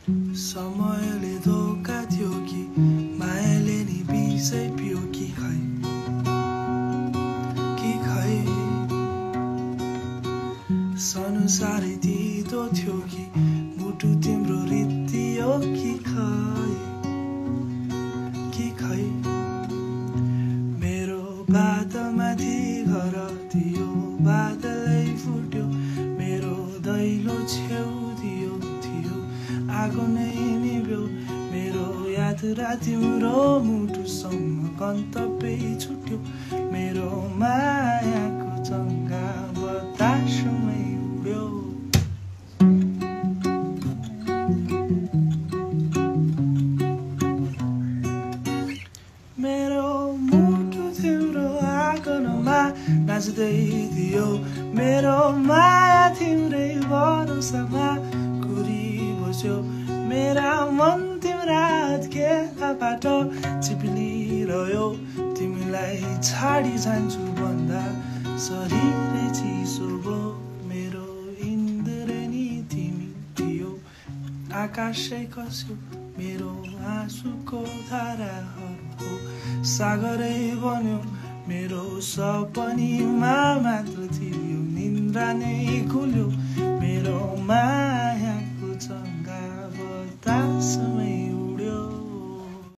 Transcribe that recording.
समयले धोका थियो कि मायाले नि बिसै पियो कि खै संसारै दिदो थियो कि मुटु तिम्रो रित्तियो कि खै मेरो बादलमाथि घर थियो बादलै फुट्यो मेरो दैलो छेउ थियो आगो नै निभ्यो मेरो यात्रा तिम्रो मुटुसम्म गन्तव्य छुट्यो मेरो मायाको चङ्गा बतासमै उड्यो मेरो मुटु तिम्रो आँगनमा नाच्दै थियो मेरो माया तिम्रै भरोसामा कुरी बस्यो मेरा मन तिम्रा हातबाट चिप्लिरह्यो तिमीलाई छाडी जान्छु भन्दा शरीरै चिसो भयो मेरो इन्द्रणी तिमी थियो आकाशै खस्यो मेरो आँसुको धाराहरू सागरै बन्यो मेरो सपनीमा मात्र थियो निन्द्रा नै खुल्यो